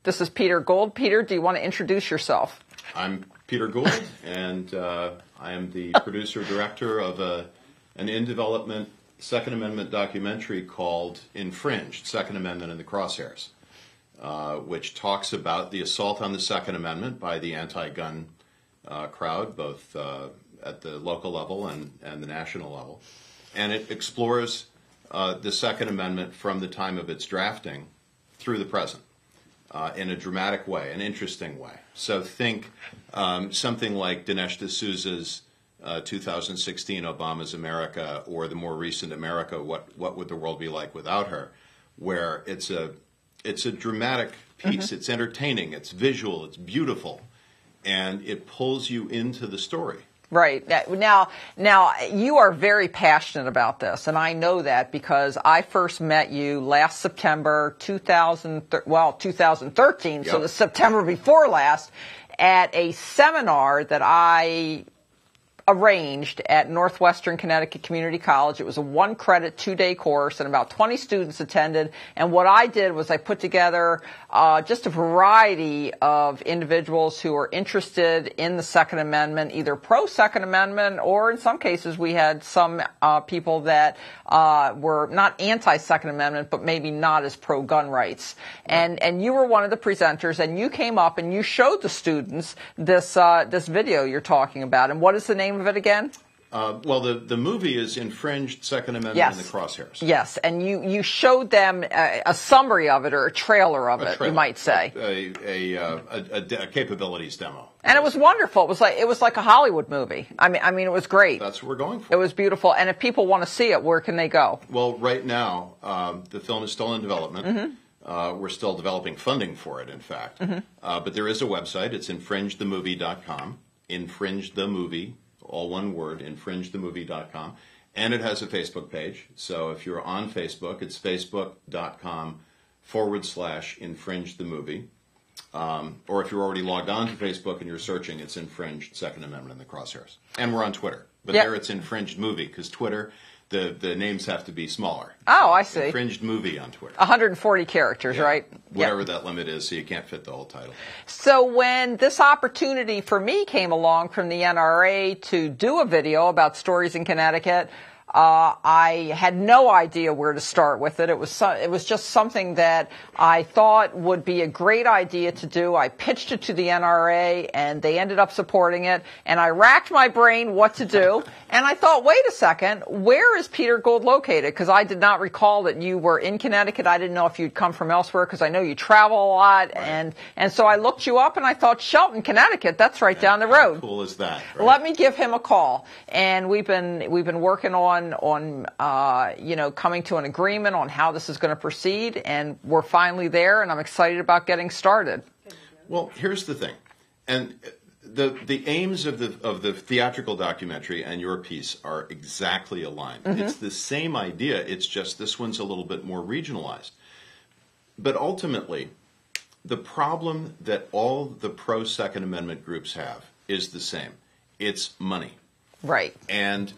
This is Peter Gould. Peter, do you want to introduce yourself? I'm Peter Gould, and I am the producer-director of an in-development Second Amendment documentary called Infringed, Second Amendment in the Crosshairs, which talks about the assault on the Second Amendment by the anti-gun crowd, both at the local level and the national level. And it explores the Second Amendment from the time of its drafting through the present. In a dramatic way, an interesting way. So think something like Dinesh D'Souza's 2016 Obama's America, or the more recent America, What Would the World Be Like Without Her, where it's a dramatic piece. It's entertaining, it's visual, it's beautiful, and it pulls you into the story. Right. Now, you are very passionate about this, and I know that because I first met you last September 2013, yep. So the September before last, at a seminar that I arranged at Northwestern Connecticut Community College. It was a 1-credit, 2-day course, and about 20 students attended. And what I did was I put together just a variety of individuals who are interested in the Second Amendment, either pro-Second Amendment, or in some cases we had some people that were not anti-Second Amendment, but maybe not as pro-gun rights. And you were one of the presenters, and you came up and you showed the students this video you're talking about. And what is the name of it again? Well, the movie is Infringed, Second Amendment yes. in the Crosshairs. Yes, and you showed them a summary of it, or a trailer of it, you might say. A capabilities demo. And it was wonderful. It was like a Hollywood movie. I mean, it was great. That's what we're going for. It was beautiful. And if people want to see it, where can they go? Well, right now, the film is still in development. Mm-hmm. We're still developing funding for it, in fact. Mm-hmm. But there is a website. It's infringethemovie.com. Infringethemovie. All one word, infringethemovie.com. And it has a Facebook page. So if you're on Facebook, it's facebook.com/infringethemovie. Or if you're already logged on to Facebook and you're searching, it's Infringed, Second Amendment in the Crosshairs. And we're on Twitter. But yep. There it's Infringed Movie, because Twitter, the names have to be smaller. Oh, I see. Infringed Movie on Twitter. 140 characters, yeah. Right? Whatever yep. that limit is, so you can't fit the whole title. So when this opportunity for me came along from the NRA to do a video about stories in Connecticut, I had no idea where to start with it. It was just something that I thought would be a great idea to do. I pitched it to the NRA, and they ended up supporting it. And I racked my brain what to do. And I thought, wait a second, where is Peter Gould located? Because I did not recall that you were in Connecticut. I didn't know if you'd come from elsewhere, because I know you travel a lot. Right. And so I looked you up, and I thought, Shelton, Connecticut, that's right down the road. How cool is that? Right? Let me give him a call. And we've been working on coming to an agreement on how this is going to proceed, and we're finally there, and I'm excited about getting started. Well, here's the thing, and the aims of the theatrical documentary and your piece are exactly aligned. Mm-hmm. It's the same idea. It's just this one's a little bit more regionalized. But ultimately, the problem that all the pro-Second Amendment groups have is the same. It's money. Right. And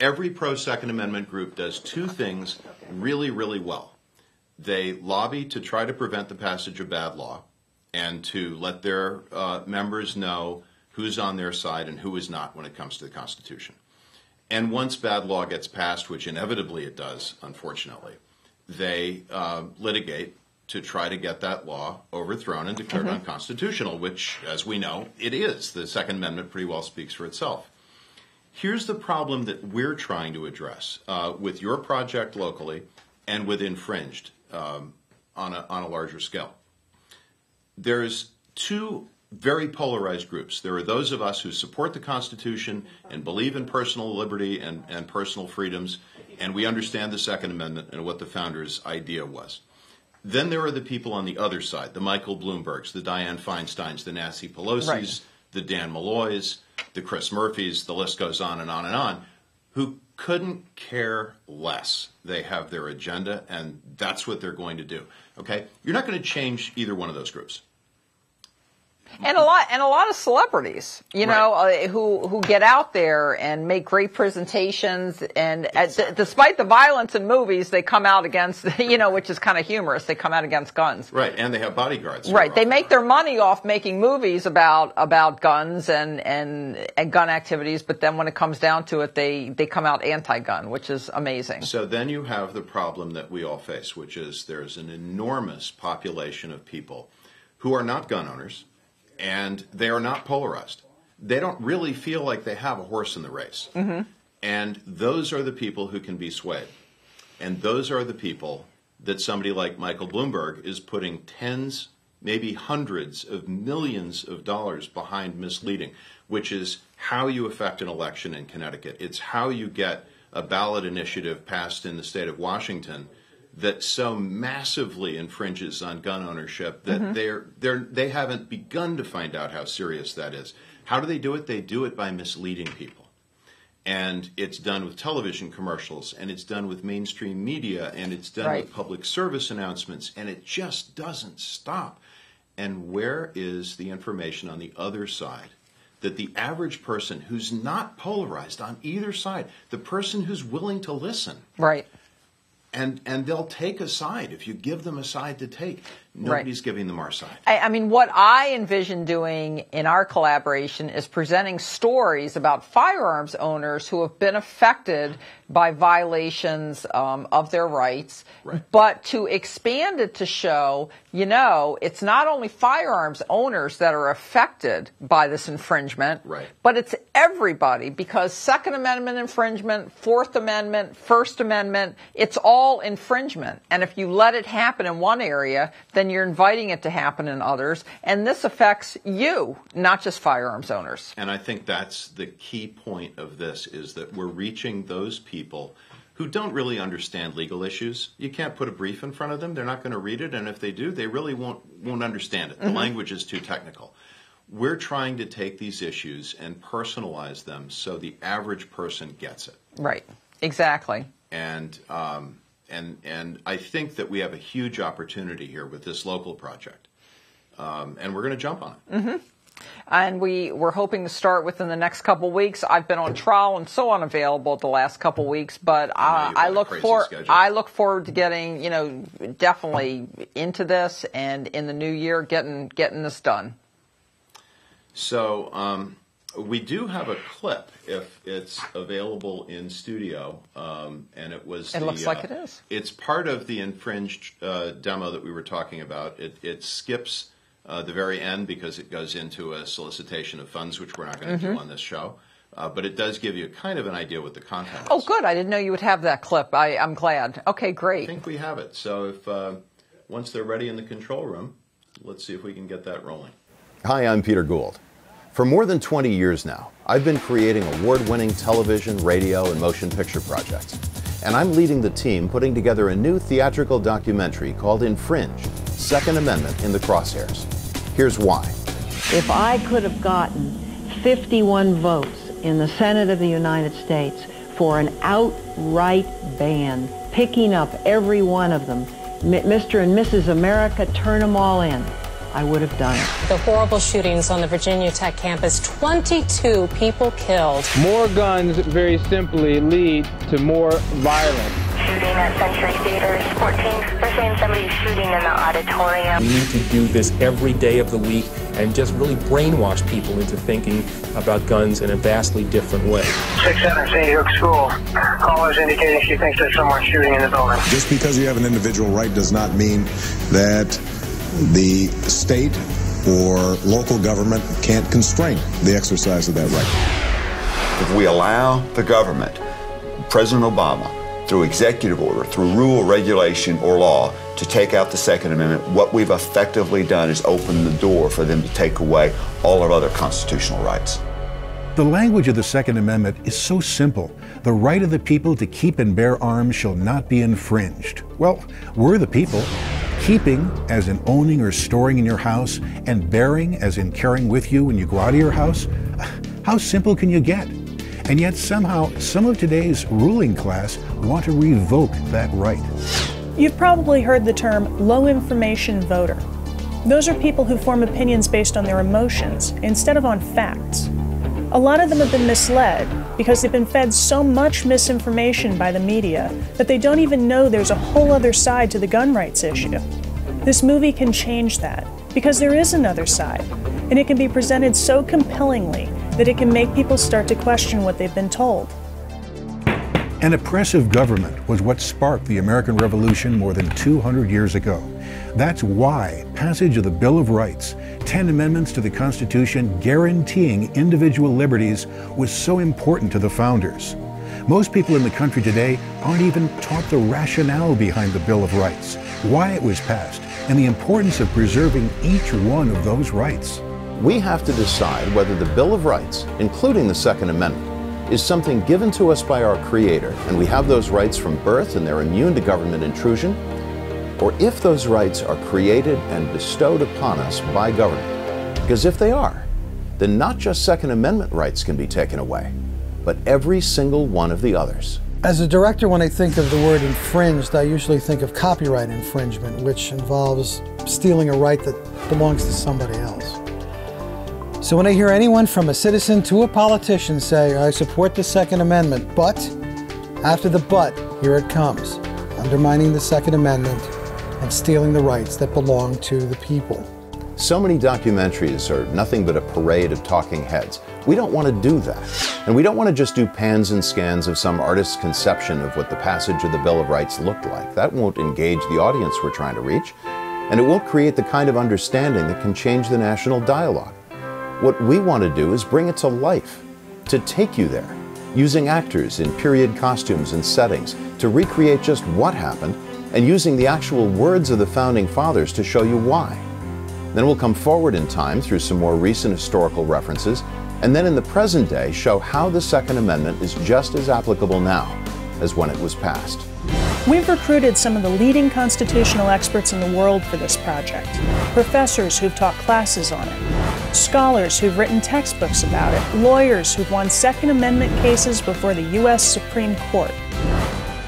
every pro-Second Amendment group does two things really, really well. They lobby to try to prevent the passage of bad law and to let their members know who's on their side and who is not when it comes to the Constitution. And once bad law gets passed, which inevitably it does, unfortunately, they litigate to try to get that law overthrown and declared mm-hmm. unconstitutional, which, as we know, it is. The Second Amendment pretty well speaks for itself. Here's the problem that we're trying to address with your project locally and with Infringed on a larger scale. There's two very polarized groups. There are those of us who support the Constitution and believe in personal liberty and personal freedoms, and we understand the Second Amendment and what the founders' idea was. Then there are the people on the other side, the Michael Bloombergs, the Dianne Feinsteins, the Nancy Pelosi's, right. the Dan Malloys, the Chris Murphys, the list goes on and on and on, who couldn't care less. They have their agenda, and that's what they're going to do. Okay? You're not going to change either one of those groups. And a lot of celebrities, you know, who get out there and make great presentations, and despite the violence in movies, they come out against, you know, which is kind of humorous. They come out against guns. Right, and they have bodyguards. Right, they make their money off making movies about guns and gun activities, but then when it comes down to it, they come out anti-gun, which is amazing. So then you have the problem that we all face, which is there's an enormous population of people who are not gun owners, and they are not polarized. They don't really feel like they have a horse in the race. Mm-hmm. And those are the people who can be swayed. And those are the people that somebody like Michael Bloomberg is putting tens, maybe hundreds of millions of dollars behind misleading, which is how you affect an election in Connecticut. It's how you get a ballot initiative passed in the state of Washington that so massively infringes on gun ownership that mm-hmm. they haven't begun to find out how serious that is. How do they do it? They do it by misleading people. And it's done with television commercials, and it's done with mainstream media, and it's done with public service announcements, and it just doesn't stop. And where is the information on the other side that the average person who's not polarized on either side, the person who's willing to listen, right, and they'll take a side if you give them a side to take. Nobody's giving them our side. I mean, what I envision doing in our collaboration is presenting stories about firearms owners who have been affected by violations of their rights, but to expand it to show, you know, it's not only firearms owners that are affected by this infringement, but it's everybody, because Second Amendment infringement, Fourth Amendment, First Amendment, it's all infringement. And if you let it happen in one area, then you're inviting it to happen in others, and this affects you, not just firearms owners. And I think that's the key point of this, is that we're reaching those people who don't really understand legal issues. You can't put a brief in front of them. They're not going to read it, and if they do, they really won't understand it. The language is too technical. We're trying to take these issues and personalize them so the average person gets it. Right, exactly. And I think that we have a huge opportunity here with this local project, and we're going to jump on it. Mm-hmm. And we're hoping to start within the next couple weeks. I've been on trial and so unavailable the last couple weeks, but I look forward to getting, you know, definitely into this, and in the new year getting this done. So we do have a clip, if it's available in studio, and it was. It looks like it is. It's part of the infringed demo that we were talking about. It skips the very end because it goes into a solicitation of funds, which we're not going to do on this show. But it does give you kind of an idea what the content is. Oh, good. I didn't know you would have that clip. I'm glad. Okay, great. I think we have it. So if once they're ready in the control room, let's see if we can get that rolling. Hi, I'm Peter Gould. For more than 20 years now, I've been creating award-winning television, radio, and motion picture projects. And I'm leading the team putting together a new theatrical documentary called INFRINGED, Second Amendment in the Crosshairs. Here's why. If I could have gotten 51 votes in the Senate of the United States for an outright ban, picking up every one of them, Mr. and Mrs. America, turn them all in, I would have done it. The horrible shootings on the Virginia Tech campus, 22 people killed. More guns, very simply, lead to more violence. Shooting at Century Theaters, 14. We're saying somebody's shooting in the auditorium. We need to do this every day of the week and just really brainwash people into thinking about guns in a vastly different way. 6-7 St. Hook School. Caller's indicating she thinks there's someone shooting in the building. Just because you have an individual right does not mean that the state or local government can't constrain the exercise of that right. If we allow the government, President Obama, through executive order, through rule, regulation, or law, to take out the Second Amendment, what we've effectively done is open the door for them to take away all our other constitutional rights. The language of the Second Amendment is so simple. The right of the people to keep and bear arms shall not be infringed. Well, we're the people. Keeping, as in owning or storing in your house, and bearing, as in carrying with you when you go out of your house. How simple can you get? And yet somehow, some of today's ruling class want to revoke that right. You've probably heard the term low information voter. Those are people who form opinions based on their emotions instead of on facts. A lot of them have been misled because they've been fed so much misinformation by the media that they don't even know there's a whole other side to the gun rights issue. This movie can change that because there is another side, and it can be presented so compellingly that it can make people start to question what they've been told. An oppressive government was what sparked the American Revolution more than 200 years ago. That's why passage of the Bill of Rights, 10 amendments to the Constitution guaranteeing individual liberties, was so important to the founders. Most people in the country today aren't even taught the rationale behind the Bill of Rights, why it was passed, and the importance of preserving each one of those rights. We have to decide whether the Bill of Rights, including the Second Amendment, is something given to us by our Creator, and we have those rights from birth and they're immune to government intrusion, or if those rights are created and bestowed upon us by government. Because if they are, then not just Second Amendment rights can be taken away, but every single one of the others. As a director, when I think of the word infringed, I usually think of copyright infringement, which involves stealing a right that belongs to somebody else. So when I hear anyone from a citizen to a politician say, I support the Second Amendment, but, after the but, here it comes, undermining the Second Amendment and stealing the rights that belong to the people. So many documentaries are nothing but a parade of talking heads. We don't want to do that. And we don't want to just do pans and scans of some artist's conception of what the passage of the Bill of Rights looked like. That won't engage the audience we're trying to reach, and it won't create the kind of understanding that can change the national dialogue. What we want to do is bring it to life, to take you there, using actors in period costumes and settings to recreate just what happened, and using the actual words of the Founding Fathers to show you why. Then we'll come forward in time through some more recent historical references, and then in the present day show how the Second Amendment is just as applicable now as when it was passed. We've recruited some of the leading constitutional experts in the world for this project. Professors who've taught classes on it, scholars who've written textbooks about it, lawyers who've won Second Amendment cases before the U.S. Supreme Court.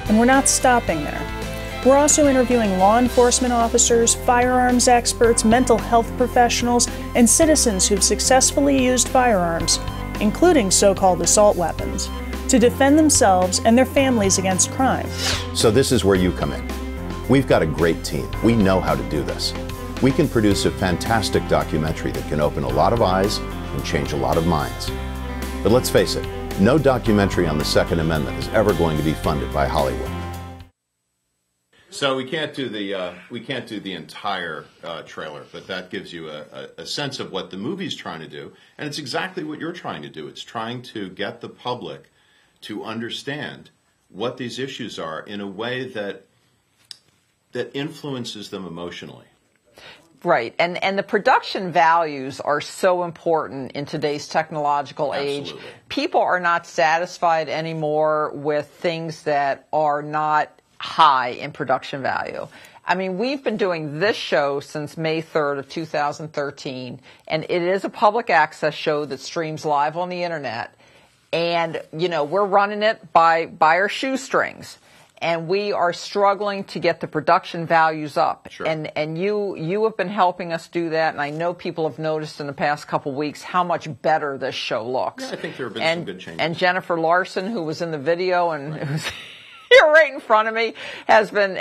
And we're not stopping there. We're also interviewing law enforcement officers, firearms experts, mental health professionals, and citizens who've successfully used firearms, including so-called assault weapons, to defend themselves and their families against crime. So this is where you come in. We've got a great team. We know how to do this. We can produce a fantastic documentary that can open a lot of eyes and change a lot of minds. But let's face it, no documentary on the Second Amendment is ever going to be funded by Hollywood. So we can't do the entire trailer, but that gives you a sense of what the movie's trying to do, and it's exactly what you're trying to do. It's trying to get the public to understand what these issues are in a way that influences them emotionally. Right, and the production values are so important in today's technological age. Absolutely. People are not satisfied anymore with things that are not high in production value. I mean, we've been doing this show since May 3rd of 2013, and it is a public access show that streams live on the internet. And, you know, we're running it by our shoestrings. And we are struggling to get the production values up. Sure. And you have been helping us do that, and I know people have noticed in the past couple of weeks how much better this show looks. Yeah, I think there have been some good changes. And Jennifer Larson, who was in the video and who's here right in front of me, has been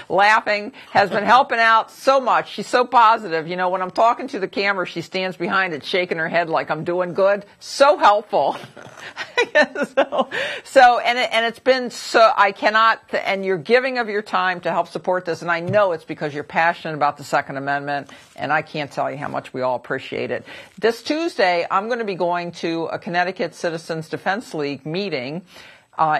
laughing, has been helping out so much. She's so positive. You know, when I'm talking to the camera, she stands behind it shaking her head like I'm doing good. So helpful. So it's been so, I cannot, and you're giving of your time to help support this, and I know it's because you're passionate about the Second Amendment, and I can't tell you how much we all appreciate it. This Tuesday, I'm going to be going to a Connecticut Citizens Defense League meeting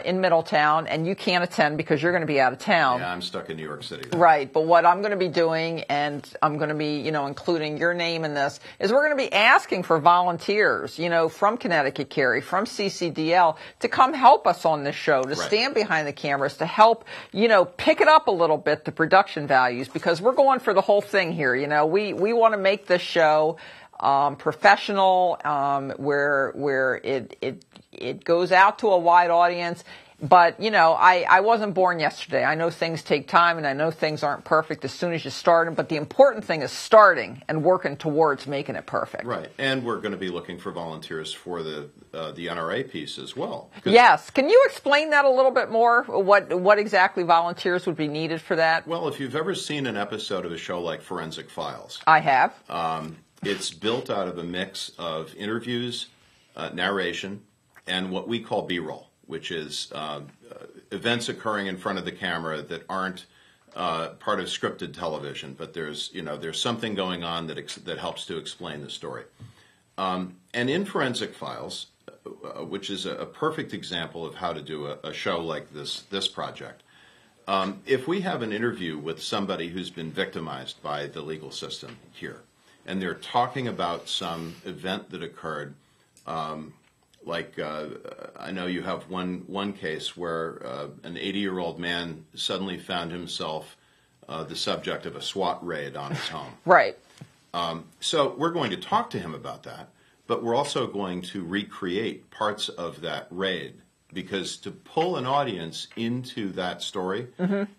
in Middletown, and you can't attend because you're going to be out of town. Yeah, I'm stuck in New York City. Right, but what I'm going to be doing, and I'm going to be, you know, including your name in this, is we're going to be asking for volunteers, you know, from Connecticut Carry, from CCDL, to come help us on this show, to stand behind the cameras, to help, you know, pick it up a little bit, the production values, because we're going for the whole thing here. You know, we want to make this show professional, where it goes out to a wide audience, But, you know, I wasn't born yesterday. I know things take time, and I know things aren't perfect as soon as you start them. But the important thing is starting and working towards making it perfect. Right. And we're going to be looking for volunteers for the NRA piece as well. Yes. Can you explain that a little bit more? What exactly volunteers would be needed for that? Well, if you've ever seen an episode of a show like Forensic Files. I have. It's built out of a mix of interviews, narration, and what we call B-roll, which is events occurring in front of the camera that aren't part of scripted television, but there's something going on that helps to explain the story. And in Forensic Files, which is a perfect example of how to do a show like this project, if we have an interview with somebody who's been victimized by the legal system here, and they're talking about some event that occurred, I know you have one case where an 80-year-old man suddenly found himself the subject of a SWAT raid on his home. Right. So we're going to talk to him about that, but we're also going to recreate parts of that raid, because to pull an audience into that story,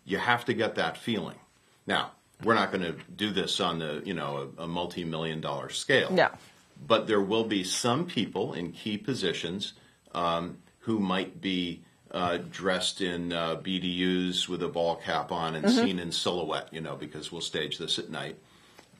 you have to get that feeling. Now, we're not going to do this on a multi-million-dollar scale. No. But there will be some people in key positions who might be dressed in BDUs with a ball cap on and seen in silhouette, because we'll stage this at night.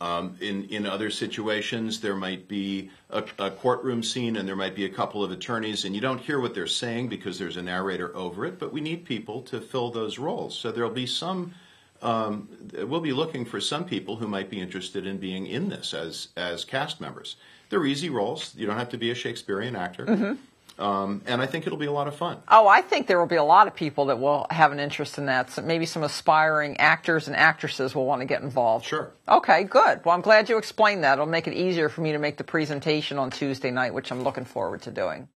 In other situations, there might be a courtroom scene and there might be a couple of attorneys, and you don't hear what they're saying because there's a narrator over it, but we need people to fill those roles. So there'll be some... we'll be looking for some people who might be interested in being in this as cast members. They're easy roles. You don't have to be a Shakespearean actor. And I think it'll be a lot of fun. Oh, I think there will be a lot of people that will have an interest in that. So maybe some aspiring actors and actresses will want to get involved. Sure. Okay, good. Well, I'm glad you explained that. It'll make it easier for me to make the presentation on Tuesday night, which I'm looking forward to doing.